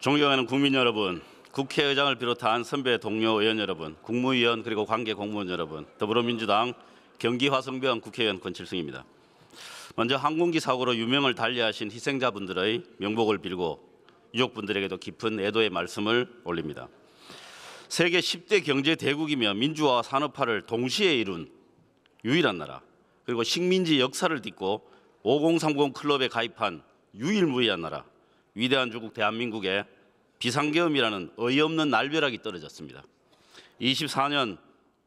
존경하는 국민 여러분, 국회의장을 비롯한 선배 동료 의원 여러분, 국무위원 그리고 관계 공무원 여러분, 더불어민주당 경기화성병 국회의원 권칠승입니다. 먼저 항공기 사고로 유명을 달리하신 희생자분들의 명복을 빌고 유족분들에게도 깊은 애도의 말씀을 올립니다. 세계 10대 경제 대국이며 민주화와 산업화를 동시에 이룬 유일한 나라, 그리고 식민지 역사를 딛고 5030 클럽에 가입한 유일무이한 나라, 위대한 조국 대한민국에 비상계엄이라는 어이없는 날벼락이 떨어졌습니다. 24년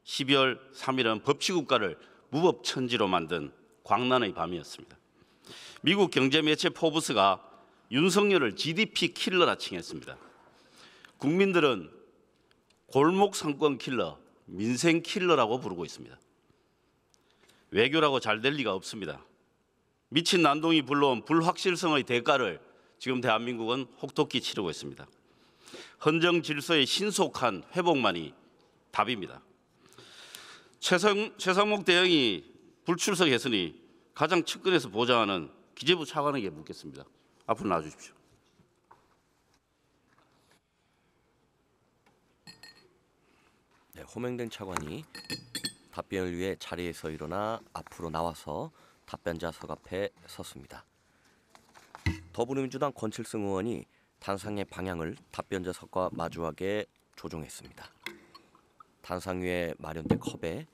12월 3일은 법치국가를 무법천지로 만든 광란의 밤이었습니다. 미국 경제매체 포브스가 윤석열을 GDP 킬러라 칭했습니다. 국민들은 골목 상권 킬러, 민생 킬러라고 부르고 있습니다. 외교라고 잘 될 리가 없습니다. 미친 난동이 불러온 불확실성의 대가를 지금 대한민국은 혹독히 치르고 있습니다. 헌정 질서의 신속한 회복만이 답입니다. 최상목 대행이 불출석했으니 가장 측근에서 보좌하는 기재부 차관에게 묻겠습니다. 앞으로 나와주십시오. 네, 호명된 차관이 답변을 위해 자리에서 일어나 앞으로 나와서 답변자석 앞에 섰습니다. 더불어민주당 권칠승 의원이 단상의 방향을 답변자석과 마주하게 조종했습니다. 단상 위에 마련된 컵에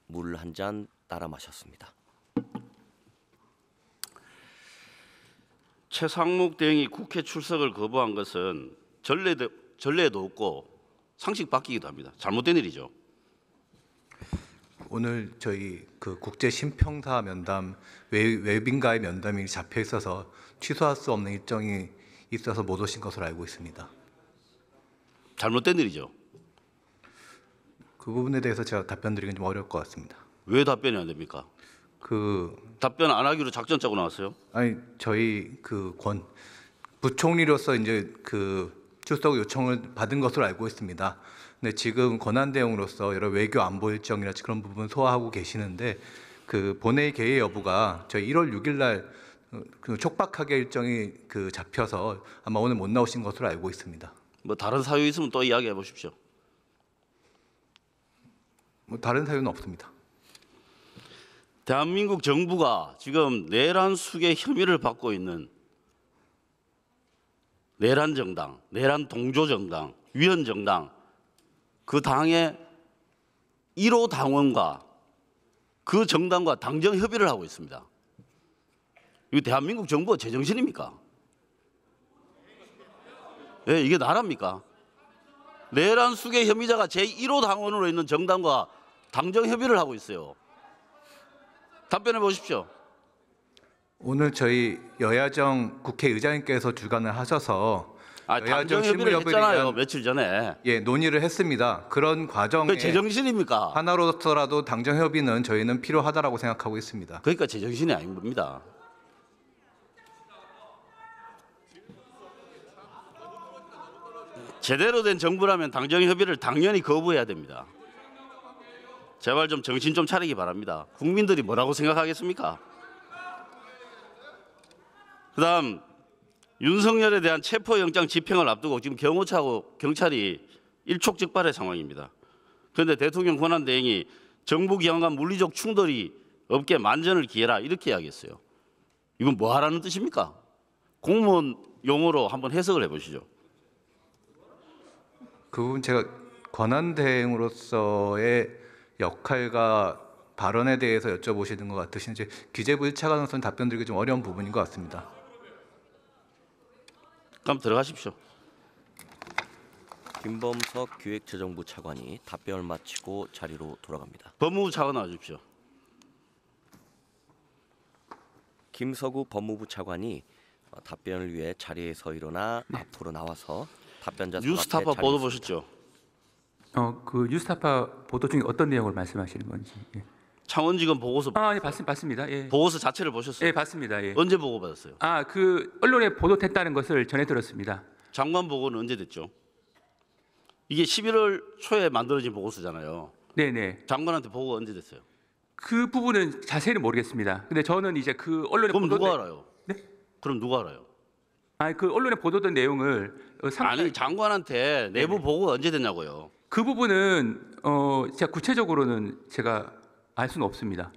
물 한 잔 따라 마셨습니다. 최상목 대행이 국회 출석을 거부한 것은 전례도 없고 상식 바뀌기도 합니다. 잘못된 일이죠. 오늘 저희 그 국제 심평사 면담 외빈과의 면담이 잡혀 있어서 취소할 수 없는 일정이 있어서 못 오신 것으로 알고 있습니다. 잘못된 일이죠. 그 부분에 대해서 제가 답변드리긴 좀 어려울 것 같습니다. 왜 답변이 안 됩니까? 답변 안 하기로 작전 짜고 나왔어요? 아니 저희 부총리로서 이제 출석 요청을 받은 것으로 알고 있습니다. 근데 지금 권한대행으로서 여러 외교 안보 일정이나 그런 부분 소화하고 계시는데 본회의 개의 여부가 저희 1월 6일 날 촉박하게 일정이 잡혀서 아마 오늘 못 나오신 것으로 알고 있습니다. 뭐 다른 사유 있으면 또 이야기해 보십시오. 뭐 다른 사유는 없습니다. 대한민국 정부가 지금 내란 수괴 혐의를 받고 있는 내란 정당, 내란 동조 정당, 위헌 정당, 그 당의 1호 당원과 그 정당과 당정 협의를 하고 있습니다. 이거 대한민국 정부가 제정신입니까? 네, 이게 나라입니까? 내란 수괴 혐의자가 제1호 당원으로 있는 정당과 당정 협의를 하고 있어요. 답변해 보십시오. 오늘 저희 여야정 국회의장님께서 주관을 하셔서 당정 협의를 했잖아요. 며칠 전에. 예, 논의를 했습니다. 그런 과정에 제정신입니까? 하나로서라도 당정 협의는 저희는 필요하다라고 생각하고 있습니다. 그러니까 제정신이 아닌 겁니다. 제대로 된 정부라면 당정 협의를 당연히 거부해야 됩니다. 제발 좀 정신 좀 차리기 바랍니다. 국민들이 뭐라고 생각하겠습니까? 그다음 윤석열에 대한 체포영장 집행을 앞두고 지금 경호처하고 경찰이 일촉즉발의 상황입니다. 그런데 대통령 권한대행이 정부기관 간 물리적 충돌이 없게 만전을 기해라 이렇게 이야기했어요. 이건 뭐 하라는 뜻입니까? 공무원 용어로 한번 해석을 해보시죠. 그 부분 제가 권한대행으로서의 역할과 발언에 대해서 여쭤보시는 것 같으신지 기재부 1차관으로서는 답변드리기 좀 어려운 부분인 것 같습니다. 그럼 들어가십시오. 김범석 기획재정부 차관이 답변을 마치고 자리로 돌아갑니다. 법무부 차관 나와주십시오. 김서구 법무부 차관이 답변을 위해 자리에서 일어나 앞으로 나와서 답변자 뉴스타파 보도 보셨죠? 그 뉴스타파 보도 중에 어떤 내용을 말씀하시는 건지. 예. 창원지검 보고서. 예, 봤습니다. 예. 보고서 자체를 보셨어요? 예, 봤습니다. 예. 언제 보고 받았어요? 언론에 보도됐다는 것을 전해 들었습니다. 장관 보고는 언제 됐죠? 이게 11월 초에 만들어진 보고서잖아요. 네네. 장관한테 보고가 언제 됐어요? 그 부분은 자세히는 모르겠습니다. 근데 저는 이제 그 언론에 그럼 누가 알아요? 네? 그럼 누가 알아요? 그 언론에 보도된 내용을 아니 장관한테 내부 네네. 보고가 언제 됐냐고요. 그 부분은 제가 구체적으로는 제가 알 수는 없습니다.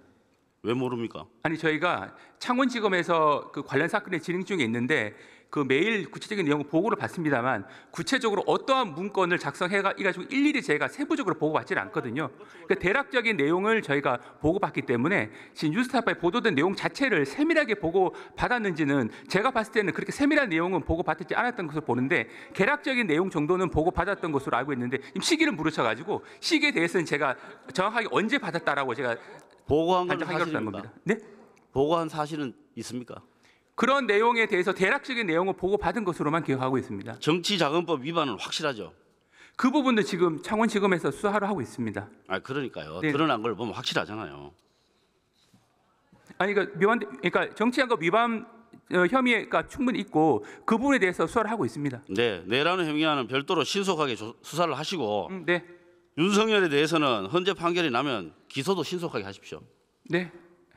왜 모릅니까? 아니 저희가 창원지검에서 그 관련 사건의 진행 중에 있는데 그 매일 구체적인 내용을 보고를 받습니다만 구체적으로 어떠한 문건을 작성해가지고 일일이 제가 세부적으로 보고받지는 않거든요. 그러니까 대략적인 내용을 저희가 보고받기 때문에 지금 뉴스타파에 보도된 내용 자체를 세밀하게 보고받았는지는 제가 봤을 때는 그렇게 세밀한 내용은 보고받지 않았던 것으로 보는데 개략적인 내용 정도는 보고받았던 것으로 알고 있는데 지금 시기를 물으셔가지고 시기에 대해서는 제가 정확하게 언제 받았다라고 제가 보고한 건 단정하겠다는 사실입니까? 겁니다. 네? 보고한 사실은 있습니까? 그런 내용에 대해서 대략적인 내용을 보고받은 것으로만 기억하고 있습니다. 정치자금법 위반은 확실하죠. 그 부분도 지금 창원지검에서 수사를 하고 있습니다. 아 그러니까요. 네. 드러난 걸 보면 확실하잖아요. 아니 그러니까 정치자금 위반 혐의가 충분히 있고 그 부분에 대해서 수사를 하고 있습니다. 네, 내라는 혐의와는 별도로 신속하게 수사를 하시고 네, 윤석열에 대해서는 헌재 판결이 나면 기소도 신속하게 하십시오. 네,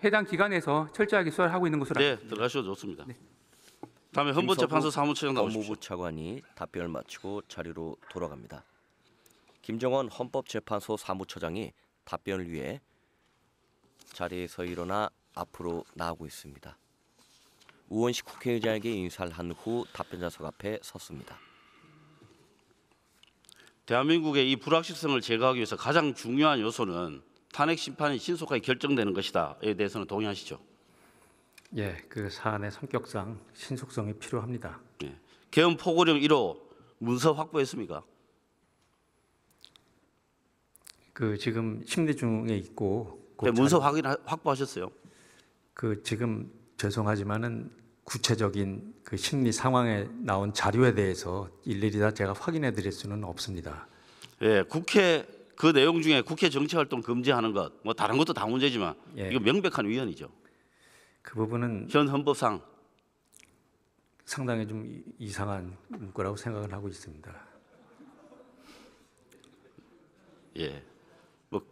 해당 기관에서 철저하게 수사를 하고 있는 것으로 알고 네, 있습니다. 들어가셔도 좋습니다. 네. 다음에 헌법재판소 사무처장 나오십시오. 법무부 차관이 답변을 마치고 자리로 돌아갑니다. 김정원 헌법재판소 사무처장이 답변을 위해 자리에서 일어나 앞으로 나오고 있습니다. 우원식 국회의장에게 인사를 한 후 답변자석 앞에 섰습니다. 대한민국의 이 불확실성을 제거하기 위해서 가장 중요한 요소는 탄핵 심판이 신속하게 결정되는 것이다에 대해서는 동의하시죠? 예, 그 사안의 성격상 신속성이 필요합니다. 네. 계엄 포고령 1호 문서 확보했습니까? 그 지금 심리 중에 있고 네, 문서 확보하셨어요? 그 지금 죄송하지만은 구체적인 그 심리 상황에 나온 자료에 대해서 일일이 다 제가 확인해 드릴 수는 없습니다. 예, 국회 그 내용 중에 국회 정치활동 금지하는 것, 뭐 다른 것도 다 문제지만 예. 이거 명백한 위헌이죠. 그 부분은 현 헌법상 상당히 좀 이상한 문구라고 생각을 하고 있습니다. 예, 뭐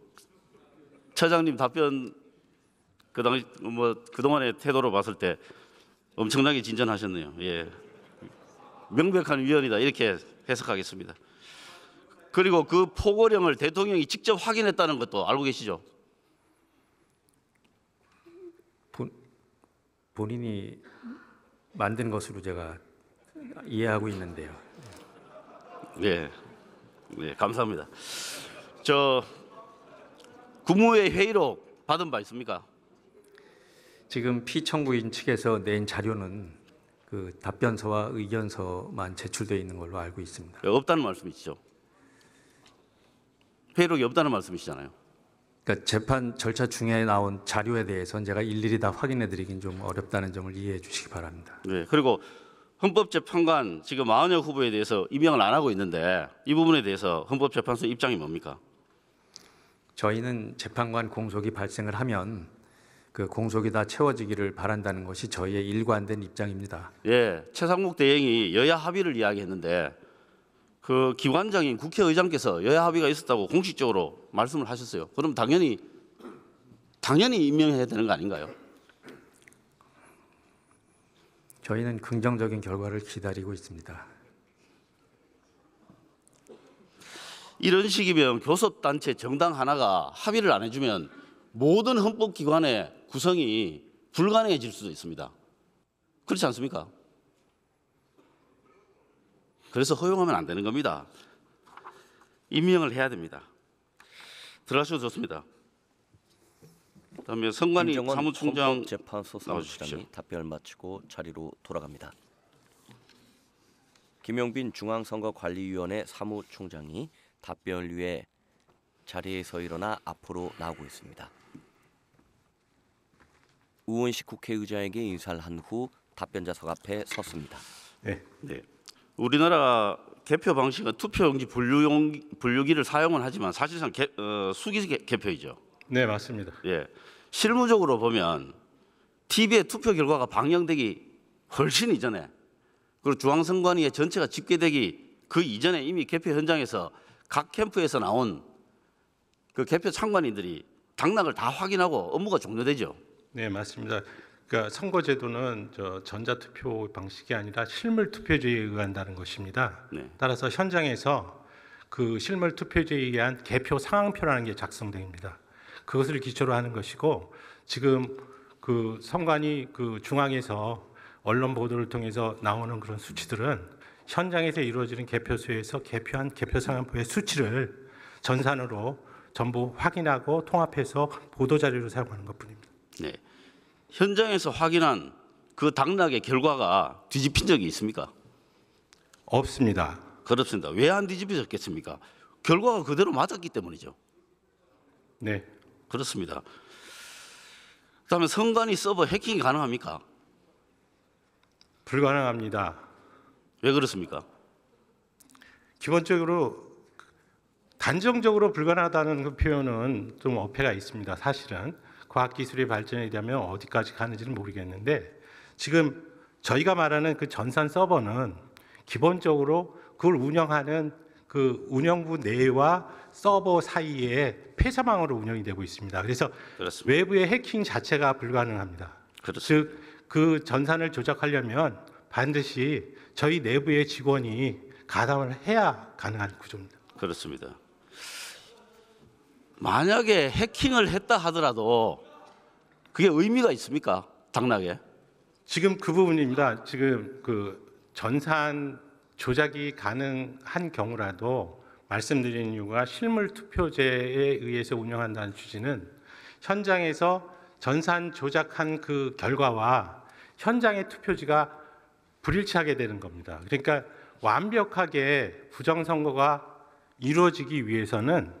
처장님 답변 그 당시 뭐 그동안의 태도로 봤을 때 엄청나게 진전하셨네요. 예, 명백한 위헌이다 이렇게 해석하겠습니다. 그리고 그 포고령을 대통령이 직접 확인했다는 것도 알고 계시죠? 본인이 만든 것으로 제가 이해하고 있는데요. 예, 네, 감사합니다. 저 국무회의 회의록 받은 바 있습니까? 지금 피청구인 측에서 낸 자료는 그 답변서와 의견서만 제출되어 있는 걸로 알고 있습니다. 없다는 말씀이시죠? 회의록이 없다는 말씀이시잖아요. 그러니까 재판 절차 중에 나온 자료에 대해서는 제가 일일이 다 확인해 드리긴 좀 어렵다는 점을 이해해 주시기 바랍니다. 네, 그리고 헌법재판관 지금 마은혁 후보에 대해서 임명을 안 하고 있는데 이 부분에 대해서 헌법재판소 입장이 뭡니까? 저희는 재판관 공석이 발생을 하면 그 공석이 다 채워지기를 바란다는 것이 저희의 일관된 입장입니다. 예, 최상목 대행이 여야 합의를 이야기했는데 그 기관장인 국회의장께서 여야 합의가 있었다고 공식적으로 말씀을 하셨어요. 그럼 당연히 임명해야 되는 거 아닌가요? 저희는 긍정적인 결과를 기다리고 있습니다. 이런 식이면 교섭단체 정당 하나가 합의를 안 해주면 모든 헌법기관의 구성이 불가능해질 수도 있습니다. 그렇지 않습니까? 그래서 허용하면 안 되는 겁니다. 임명을 해야 됩니다. 들어가셔도 좋습니다. 그다음에 성관이 김정원 사무총장 헌법재판소 나와주십시오. 사무총장이 답변을 마치고 자리로 돌아갑니다. 김용빈 중앙선거관리위원회 사무총장이 답변을 위해 자리에서 일어나 앞으로 나오고 있습니다. 우원식 국회의장에게 인사를 한 후 답변자석 앞에 섰습니다. 네. 우리나라 개표 방식은 투표용지 분류기를 사용은 하지만 사실상 수기 개표이죠. 네, 맞습니다. 예, 실무적으로 보면 TV에 투표 결과가 방영되기 훨씬 이전에 그리고 중앙선관위의 전체가 집계되기 그 이전에 이미 개표 현장에서 각 캠프에서 나온 그 개표 참관인들이 당락을 다 확인하고 업무가 종료되죠. 네, 맞습니다. 그러니까 선거제도는 전자투표 방식이 아니라 실물투표제에 의한다는 것입니다. 네. 따라서 현장에서 그 실물투표제에 의한 개표 상황표라는 게 작성됩니다. 그것을 기초로 하는 것이고 지금 그 선관위 그 중앙에서 언론 보도를 통해서 나오는 그런 수치들은 현장에서 이루어지는 개표소에서 개표한 개표 상황표의 수치를 전산으로 전부 확인하고 통합해서 보도 자료로 사용하는 것뿐입니다. 네. 현장에서 확인한 그 당락의 결과가 뒤집힌 적이 있습니까? 없습니다. 그렇습니다. 왜 안 뒤집혀졌겠습니까? 결과가 그대로 맞았기 때문이죠. 네. 그렇습니다. 그다음에 선관위 서버 해킹이 가능합니까? 불가능합니다. 왜 그렇습니까? 기본적으로 단정적으로 불가능하다는 그 표현은 좀 어폐가 있습니다. 사실은 과학기술의 발전에 대하면 어디까지 가는지는 모르겠는데 지금 저희가 말하는 그 전산 서버는 기본적으로 그걸 운영하는 그 운영부 내와 서버 사이에 폐사망으로 운영이 되고 있습니다. 그래서 그렇습니다. 외부의 해킹 자체가 불가능합니다. 그렇습니다. 즉 그 전산을 조작하려면 반드시 저희 내부의 직원이 가담을 해야 가능한 구조입니다. 그렇습니다. 만약에 해킹을 했다 하더라도 그게 의미가 있습니까? 당락에? 지금 그 부분입니다. 지금 그 전산 조작이 가능한 경우라도 말씀드린 이유가 실물 투표제에 의해서 운영한다는 취지는 현장에서 전산 조작한 그 결과와 현장의 투표지가 불일치하게 되는 겁니다. 그러니까 완벽하게 부정선거가 이루어지기 위해서는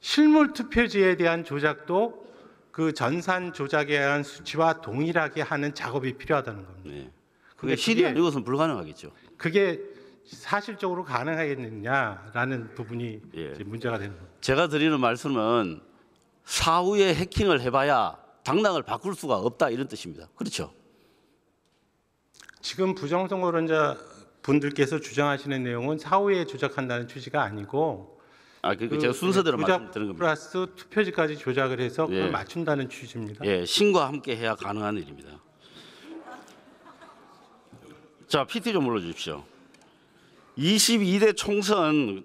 실물 투표지에 대한 조작도 그 전산 조작에 의한 수치와 동일하게 하는 작업이 필요하다는 겁니다. 네. 그게 실이 아니고서는 불가능하겠죠. 그게 사실적으로 가능하겠느냐라는 부분이 예. 이제 문제가 되는 겁니다. 제가 드리는 말씀은 사후에 해킹을 해봐야 당락을 바꿀 수가 없다 이런 뜻입니다. 그렇죠? 지금 부정선거론자 분들께서 주장하시는 내용은 사후에 조작한다는 취지가 아니고 제가 순서대로 조작 말씀드리는 겁니다. 플러스 투표지까지 조작을 해서 그걸 예. 맞춘다는 취지입니다. 예, 신과 함께 해야 가능한 일입니다. 자, PT 좀 올려주십시오. 22대 총선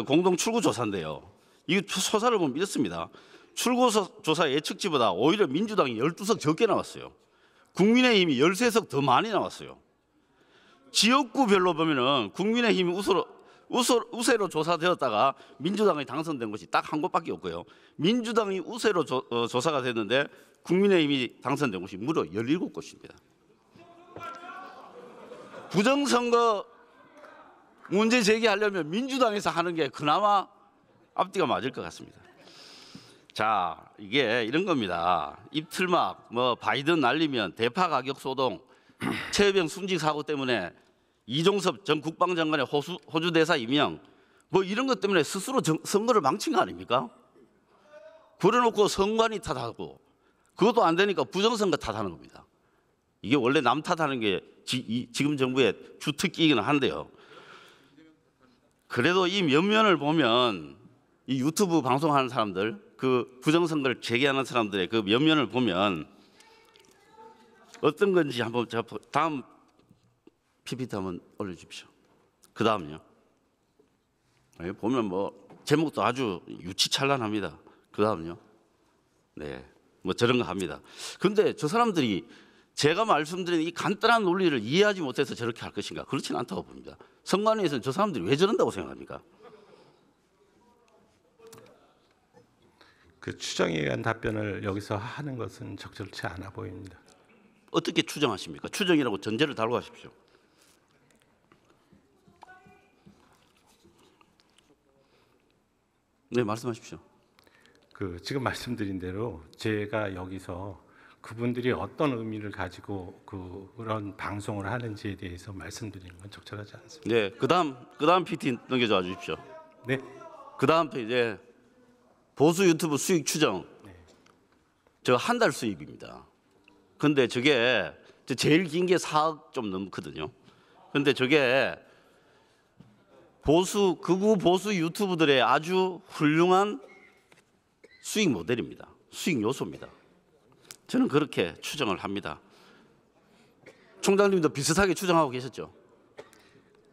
공동 출구 조사인데요. 이 조사를 보면 이렇습니다. 출구 조사 예측치보다 오히려 민주당이 12석 적게 나왔어요. 국민의힘이 13석 더 많이 나왔어요. 지역구별로 보면은 국민의힘이 우세로 조사되었다가 민주당이 당선된 곳이 딱 한 곳밖에 없고요. 민주당이 우세로 조사가 됐는데 국민의힘이 당선된 곳이 무려 17곳입니다. 부정선거 문제 제기하려면 민주당에서 하는 게 그나마 앞뒤가 맞을 것 같습니다. 자, 이게 이런 겁니다. 입틀막, 바이든 날리면 대파 가격 소동, 최혜병 순직 사고 때문에 이종섭 전 국방장관의 호주 대사 임명, 이런 것 때문에 스스로 선거를 망친 거 아닙니까? 그래놓고 선관위 탓하고 그것도 안 되니까 부정선거 탓하는 겁니다. 이게 원래 남 탓하는 게 지금 정부의 주특기이긴 한데요. 그래도 이 면면을 보면 이 유튜브 방송하는 사람들, 그 부정선거를 제기하는 사람들의 그 면면을 보면 어떤 건지 한번 제가 다음 PPT 한번 올려주십시오. 그 다음요. 보면 제목도 아주 유치찬란합니다. 그 다음요. 네, 저런 거 합니다. 근데 저 사람들이 제가 말씀드린 이 간단한 논리를 이해하지 못해서 저렇게 할 것인가? 그렇지는 않다고 봅니다. 선관위에서는 저 사람들이 왜 저런다고 생각합니까? 그 추정에 의한 답변을 여기서 하는 것은 적절치 않아 보입니다. 어떻게 추정하십니까? 추정이라고 전제를 달고 하십시오. 네, 말씀하십시오. 그 지금 말씀드린 대로 제가 여기서 그분들이 어떤 의미를 가지고 그런 방송을 하는지에 대해서 말씀드리는 건 적절하지 않습니다. 네, 그다음 PT 넘겨줘 주십시오. 네. 그다음 이제 보수 유튜브 수익 추정. 저 한 달 수입입니다. 근데 저게 제일 긴 게 4억 좀 넘거든요. 근데 저게 극우 보수 유튜브들의 아주 훌륭한 수익 모델입니다. 수익 요소입니다. 저는 그렇게 추정을 합니다. 총장님도 비슷하게 추정하고 계셨죠?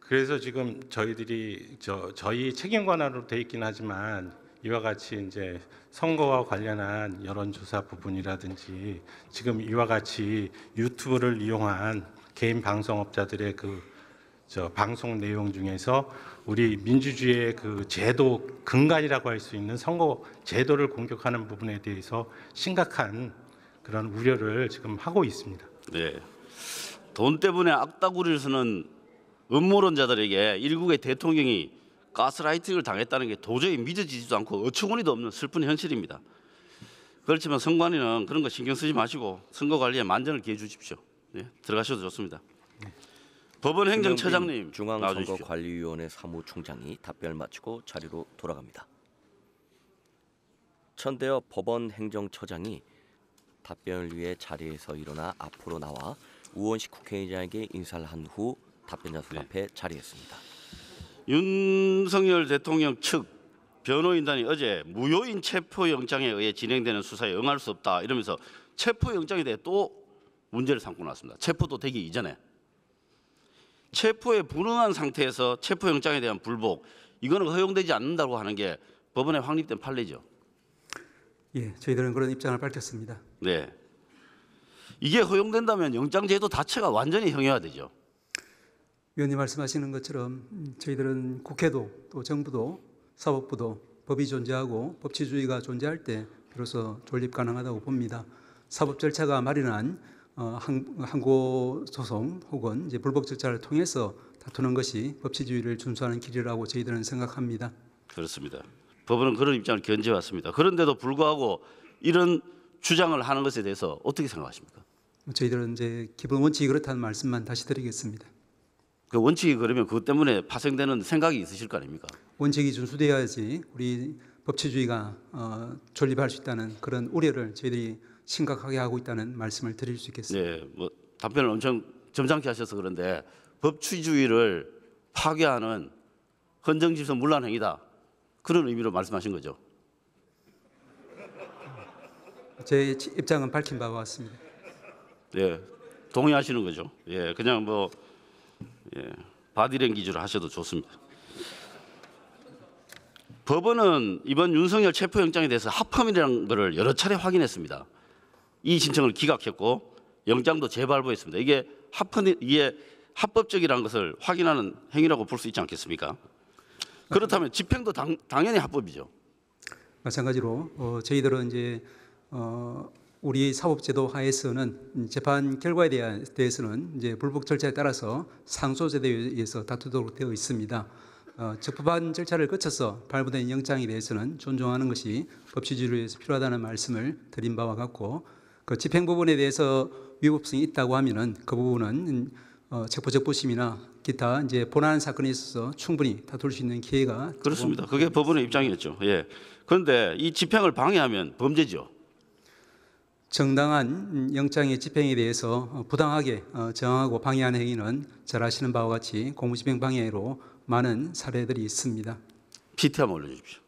그래서 지금 저희들이 저희 책임 관할로 돼 있긴 하지만 이와 같이 이제 선거와 관련한 여론조사 부분이라든지 지금 이와 같이 유튜브를 이용한 개인 방송업자들의 방송 내용 중에서 우리 민주주의의 그 제도 근간이라고 할 수 있는 선거 제도를 공격하는 부분에 대해서 심각한 그런 우려를 지금 하고 있습니다. 네. 돈 때문에 악다구리를 쓰는 음모론자들에게 일국의 대통령이 가스라이팅을 당했다는 게 도저히 믿어지지도 않고 어처구니도 없는 슬픈 현실입니다. 그렇지만 선관위는 그런 거 신경 쓰지 마시고 선거 관리에 만전을 기해 주십시오. 네, 들어가셔도 좋습니다. 법원 행정처장님 나와주십시오. 중앙선거관리위원회 사무총장이 답변을 마치고 자리로 돌아갑니다. 천대엽 법원 행정처장이 답변을 위해 자리에서 일어나 앞으로 나와 우원식 국회의장에게 인사를 한 후 답변자석 앞에 자리했습니다. 윤석열 대통령 측 변호인단이 어제 무효인 체포영장에 의해 진행되는 수사에 응할 수 없다 이러면서 체포영장에 대해 또 문제를 삼고 나왔습니다. 체포도 되기 이전에 체포에 불응한 상태에서 체포영장에 대한 불복 이거는 허용되지 않는다고 하는 게 법원에 확립된 판례죠. 예, 저희들은 그런 입장을 밝혔습니다. 네, 이게 허용된다면 영장제도 자체가 완전히 형해화되죠. 위원님 말씀하시는 것처럼 저희들은 국회도 또 정부도 사법부도 법이 존재하고 법치주의가 존재할 때 비로소 존립 가능하다고 봅니다. 사법 절차가 마련한 항고 소송 혹은 이제 불복 절차를 통해서 다투는 것이 법치주의를 준수하는 길이라고 저희들은 생각합니다. 그렇습니다. 법원은 그런 입장을 견지해왔습니다. 그런데도 불구하고 이런 주장을 하는 것에 대해서 어떻게 생각하십니까? 저희들은 이제 기본 원칙이 그렇다는 말씀만 다시 드리겠습니다. 그 원칙이 그러면 그것 때문에 파생되는 생각이 있으실 거 아닙니까? 원칙이 준수되어야지 우리 법치주의가 존립할 수 있다는 그런 우려를 저희들이 심각하게 하고 있다는 말씀을 드릴 수 있겠습니다. 네, 뭐 답변을 엄청 점잖게 하셔서 그런데 법치주의를 파괴하는 헌정질서 문란 행위다 그런 의미로 말씀하신 거죠? 제 입장은 밝힌 바와 같습니다. 네, 동의하시는 거죠? 예, 그냥 뭐 바디랭귀지로 하셔도 좋습니다. 법원은 이번 윤석열 체포영장에 대해서 합헌이라는 것을 여러 차례 확인했습니다. 이 신청을 기각했고 영장도 재발부했습니다. 이게 합법적이라는 것을 확인하는 행위라고 볼 수 있지 않겠습니까? 그렇다면 집행도 당연히 합법이죠. 마찬가지로 저희들은 이제 우리 사법제도 하에서는 재판 결과에 대해서는 이제 불복 절차에 따라서 상소제도에 의해서 다투도록 되어 있습니다. 적법한 절차를 거쳐서 발부된 영장에 대해서는 존중하는 것이 법치주의를 위해서 필요하다는 말씀을 드린 바와 같고 그 집행 부분에 대해서 위법성이 있다고 하면은 그 부분은 체포적부심이나 기타 이제 본안 사건에 있어서 충분히 다툴 수 있는 기회가 그렇습니다. 그게 법원의 입장이었죠. 예. 그런데 이 집행을 방해하면 범죄죠. 정당한 영장의 집행에 대해서 부당하게 정하고 방해하는 행위는 잘 아시는 바와 같이 공무집행 방해로 많은 사례들이 있습니다. PT 한번 올려주십시오.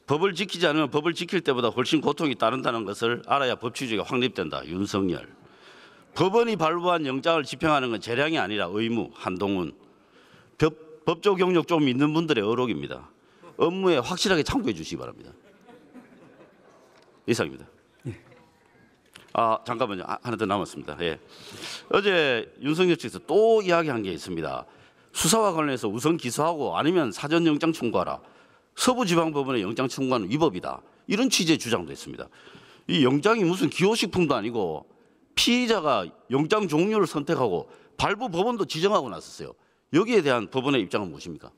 법을 지키지 않으면 법을 지킬 때보다 훨씬 고통이 따른다는 것을 알아야 법치주의가 확립된다. 윤석열. 법원이 발부한 영장을 집행하는 건 재량이 아니라 의무. 한동훈. 법조 경력 좀 있는 분들의 어록입니다. 업무에 확실하게 참고해 주시기 바랍니다. 이상입니다. 예. 잠깐만요. 하나 더 남았습니다. 예. 어제 윤석열 측에서 또 이야기한 게 있습니다. 수사와 관련해서 우선 기소하고 아니면 사전 영장 청구하라. 서부지방법원의 영장 청구는 위법이다. 이런 취지의 주장도 했습니다. 이 영장이 무슨 기호식품도 아니고 피의자가 영장 종류를 선택하고 발부 법원도 지정하고 났었어요. 여기에 대한 법원의 입장은 무엇입니까?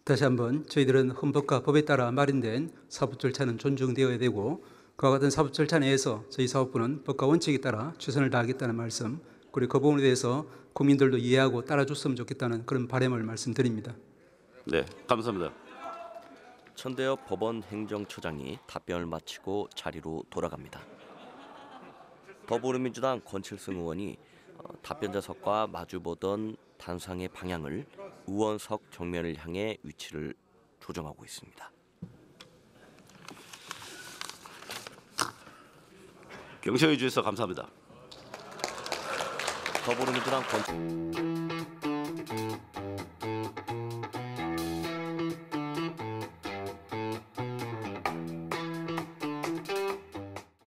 다시 한번 저희들은 헌법과 법에 따라 마련된 사법 절차는 존중되어야 되고 그와 같은 사법 절차 내에서 저희 사법부는 법과 원칙에 따라 최선을 다하겠다는 말씀 그리고 그 부분에 대해서 국민들도 이해하고 따라줬으면 좋겠다는 그런 바람을 말씀드립니다. 네, 감사합니다. 천대엽 법원 행정처장이 답변을 마치고 자리로 돌아갑니다. 더불어민주당 권칠승 의원이 답변자석과 마주보던 단상의 방향을 의원석 정면을 향해 위치를 조정하고 있습니다. 경청해 주셔서 감사합니다. 더불어민주당 권